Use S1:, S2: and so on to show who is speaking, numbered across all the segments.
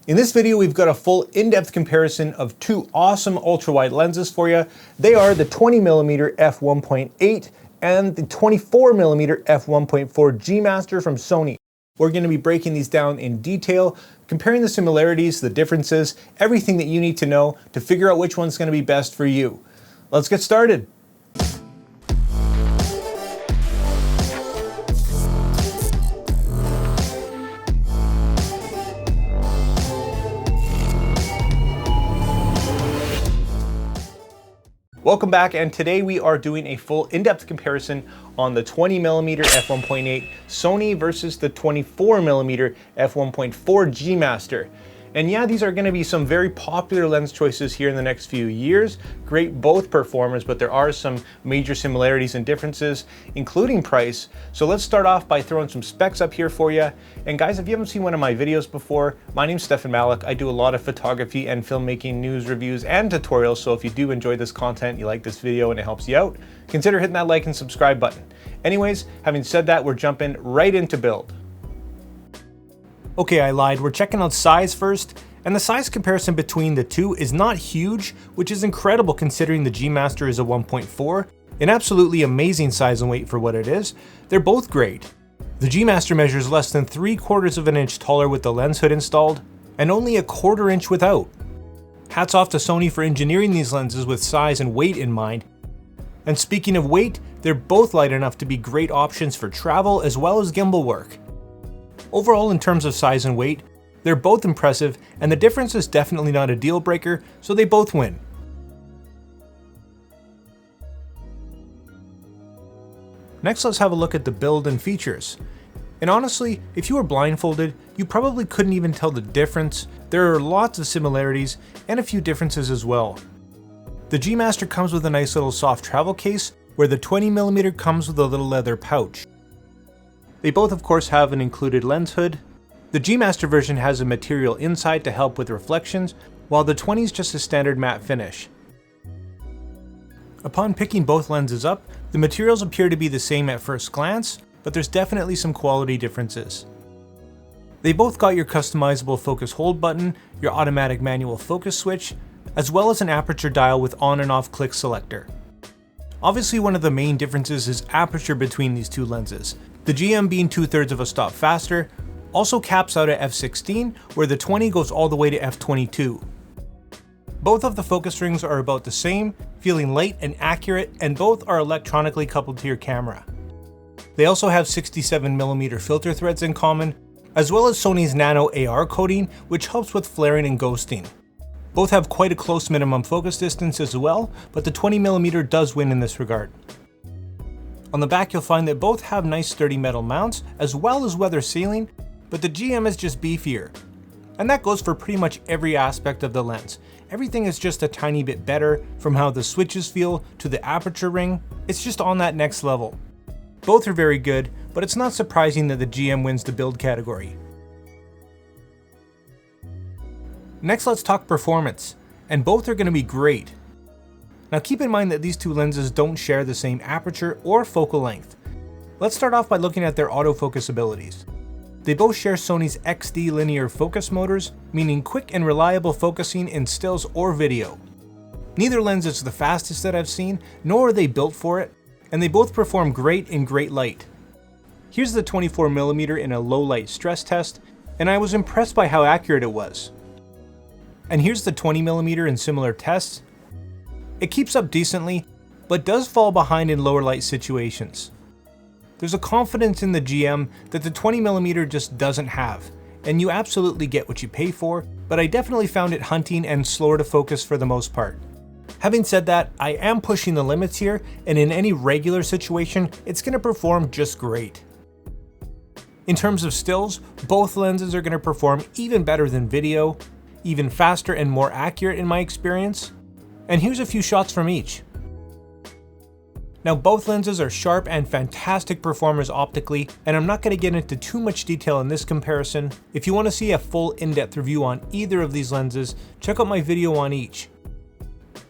S1: In this video, we've got a full in-depth comparison of two awesome ultra-wide lenses for you. They are the 20mm F1.8 and the 24mm F1.4 G Master from Sony. We're going to be breaking these down in detail, comparing the similarities, the differences, everything that you need to know to figure out which one's going to be best for you. Let's get started. Welcome back, and today we are doing a full in-depth comparison on the 20mm F1.8 Sony versus the 24mm F1.4 G Master. And yeah, these are going to be some very popular lens choices here in the next few years. Great both performers, but there are some major similarities and differences, including price. So let's start off by throwing some specs up here for you. And guys, if you haven't seen one of my videos before, my name's Stefan Malloch. I do a lot of photography and filmmaking news reviews and tutorials. So if you do enjoy this content, you like this video and it helps you out, consider hitting that like and subscribe button. Anyways, having said that, we're jumping right into build. Okay, I lied. We're checking out size first, and the size comparison between the two is not huge, which is incredible considering the G Master is a 1.4, an absolutely amazing size and weight for what it is. They're both great. The G Master measures less than 3/4 of an inch taller with the lens hood installed, and only 1/4 inch without. Hats off to Sony for engineering these lenses with size and weight in mind. And speaking of weight, they're both light enough to be great options for travel as well as gimbal work. Overall, in terms of size and weight, they're both impressive, and the difference is definitely not a deal breaker, so they both win. Next, let's have a look at the build and features. And honestly, if you were blindfolded, you probably couldn't even tell the difference. There are lots of similarities and a few differences as well. The G Master comes with a nice little soft travel case, where the 20mm comes with a little leather pouch. They both of course have an included lens hood. The G Master version has a material inside to help with reflections, while the 20 is just a standard matte finish. Upon picking both lenses up, the materials appear to be the same at first glance, but there's definitely some quality differences. They both got your customizable focus hold button, your automatic manual focus switch, as well as an aperture dial with on and off click selector. Obviously, one of the main differences is aperture between these two lenses. The GM being 2/3 of a stop faster, also caps out at f16, where the 20 goes all the way to f22. Both of the focus rings are about the same, feeling light and accurate, and both are electronically coupled to your camera. They also have 67mm filter threads in common, as well as Sony's nano AR coating, which helps with flaring and ghosting. Both have quite a close minimum focus distance as well, but the 20mm does win in this regard. On the back, you'll find that both have nice sturdy metal mounts, as well as weather sealing, but the GM is just beefier. And that goes for pretty much every aspect of the lens. Everything is just a tiny bit better, from how the switches feel to the aperture ring. It's just on that next level. Both are very good, but it's not surprising that the GM wins the build category. Next, let's talk performance, and both are going to be great. Now keep in mind that these two lenses don't share the same aperture or focal length. Let's start off by looking at their autofocus abilities. They both share Sony's XD linear focus motors, meaning quick and reliable focusing in stills or video. Neither lens is the fastest that I've seen, nor are they built for it, and they both perform great in great light. Here's the 24mm in a low light stress test, and I was impressed by how accurate it was. And here's the 20mm in similar tests. It keeps up decently, but does fall behind in lower light situations. There's a confidence in the GM that the 20mm just doesn't have, and you absolutely get what you pay for, but I definitely found it hunting and slower to focus for the most part. Having said that, I am pushing the limits here, and in any regular situation, it's going to perform just great. In terms of stills, both lenses are going to perform even better than video, even faster and more accurate in my experience. And here's a few shots from each. Now both lenses are sharp and fantastic performers optically, and I'm not going to get into too much detail in this comparison. If you want to see a full in-depth review on either of these lenses, check out my video on each.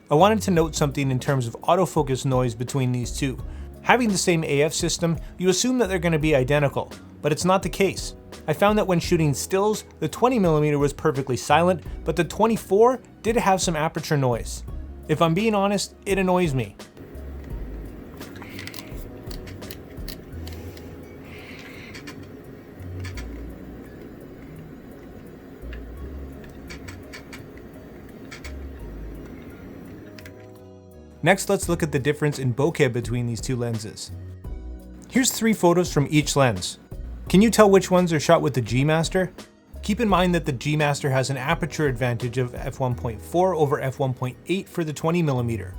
S1: I wanted to note something in terms of autofocus noise between these two. Having the same AF system, you assume that they're going to be identical, but it's not the case. I found that when shooting stills, the 20mm was perfectly silent, but the 24 did have some aperture noise. If I'm being honest, it annoys me. Next, let's look at the difference in bokeh between these two lenses. Here's 3 photos from each lens. Can you tell which ones are shot with the G Master? Keep in mind that the G Master has an aperture advantage of f1.4 over f1.8 for the 20mm.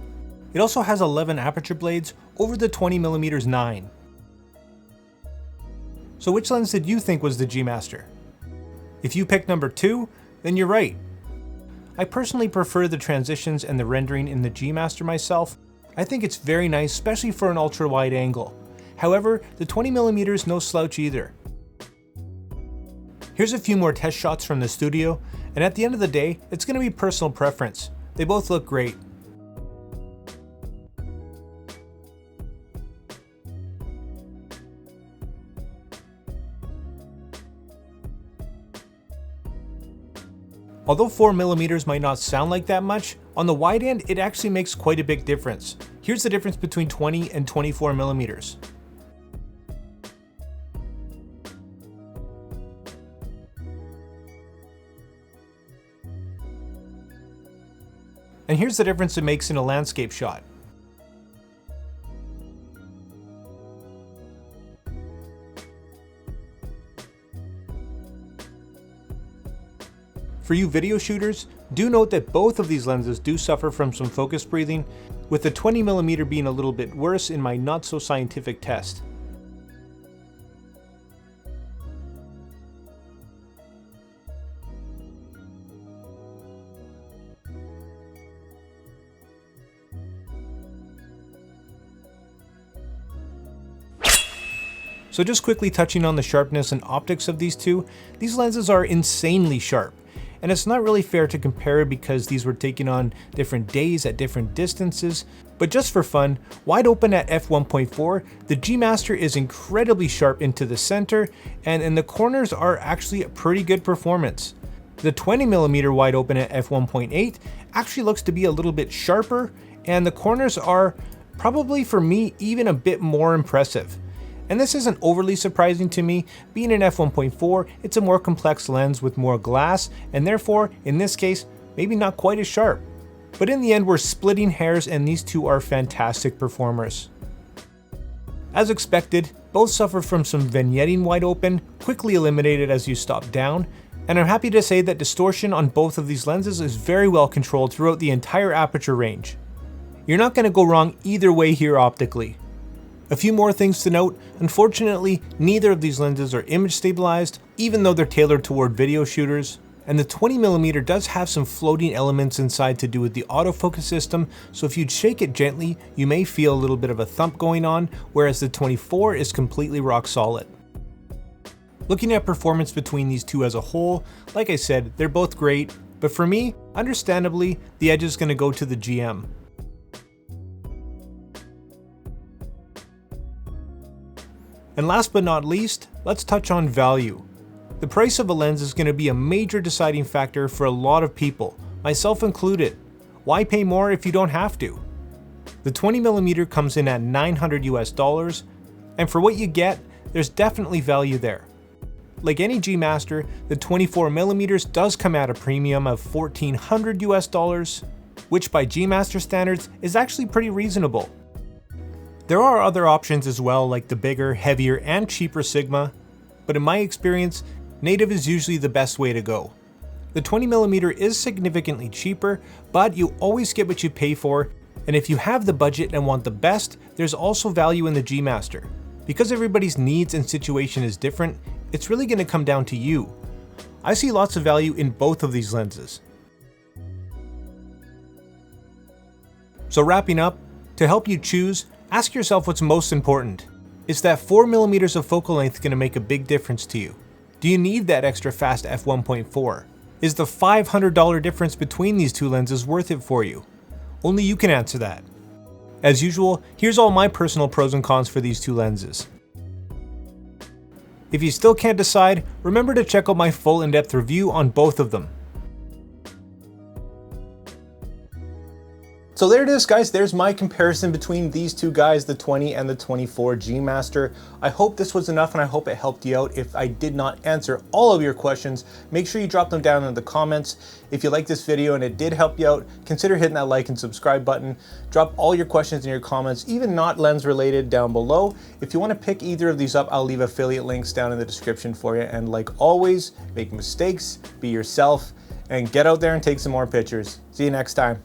S1: It also has 11 aperture blades over the 20mm 9. So which lens did you think was the G Master? If you picked number 2, then you're right. I personally prefer the transitions and the rendering in the G Master myself. I think it's very nice, especially for an ultra wide angle. However, the 20mm is no slouch either. Here's a few more test shots from the studio, and at the end of the day, it's going to be personal preference. They both look great. Although 4mm might not sound like that much, on the wide end it actually makes quite a big difference. Here's the difference between 20 and 24mm. And here's the difference it makes in a landscape shot. For you video shooters, do note that both of these lenses do suffer from some focus breathing, with the 20mm being a little bit worse in my not so scientific test. So just quickly touching on the sharpness and optics of these two, these lenses are insanely sharp. And it's not really fair to compare because these were taken on different days at different distances, but just for fun, wide open at f1.4, the G Master is incredibly sharp into the center, and in the corners are actually a pretty good performance. The 20mm wide open at f1.8 actually looks to be a little bit sharper, and the corners are probably, for me, even a bit more impressive. And this isn't overly surprising to me. Being an f1.4, it's a more complex lens with more glass, and therefore, in this case, maybe not quite as sharp. But in the end, we're splitting hairs, and these two are fantastic performers. As expected, both suffer from some vignetting wide open, quickly eliminated as you stop down, and I'm happy to say that distortion on both of these lenses is very well controlled throughout the entire aperture range. You're not going to go wrong either way here optically. A few more things to note: unfortunately, neither of these lenses are image stabilized, even though they're tailored toward video shooters, and the 20mm does have some floating elements inside to do with the autofocus system, so if you shake it gently, you may feel a little bit of a thump going on, whereas the 24 is completely rock solid. Looking at performance between these two as a whole, like I said, they're both great, but for me, understandably, the edge is going to go to the GM. And last but not least, let's touch on value. The price of a lens is going to be a major deciding factor for a lot of people, myself included. Why pay more if you don't have to? The 20mm comes in at $900 US, and for what you get, there's definitely value there. Like any G Master, the 24mm does come at a premium of $1,400 US, which by G Master standards is actually pretty reasonable. There are other options as well, like the bigger, heavier, and cheaper Sigma, but in my experience, native is usually the best way to go. The 20mm is significantly cheaper, but you always get what you pay for, and if you have the budget and want the best, there's also value in the G Master. Because everybody's needs and situation is different, it's really going to come down to you. I see lots of value in both of these lenses. So wrapping up, to help you choose, ask yourself what's most important. Is that 4mm of focal length going to make a big difference to you? Do you need that extra fast f1.4? Is the $500 difference between these two lenses worth it for you? Only you can answer that. As usual, here's all my personal pros and cons for these two lenses. If you still can't decide, remember to check out my full in-depth review on both of them. So there it is, guys. There's my comparison between these two guys, the 20 and the 24 G Master. I hope this was enough and I hope it helped you out. If I did not answer all of your questions, make sure you drop them down in the comments. If you like this video and it did help you out, consider hitting that like and subscribe button. Drop all your questions in your comments, even not lens related, down below. If you want to pick either of these up, I'll leave affiliate links down in the description for you. And like always, make mistakes, be yourself, and get out there and take some more pictures. See you next time.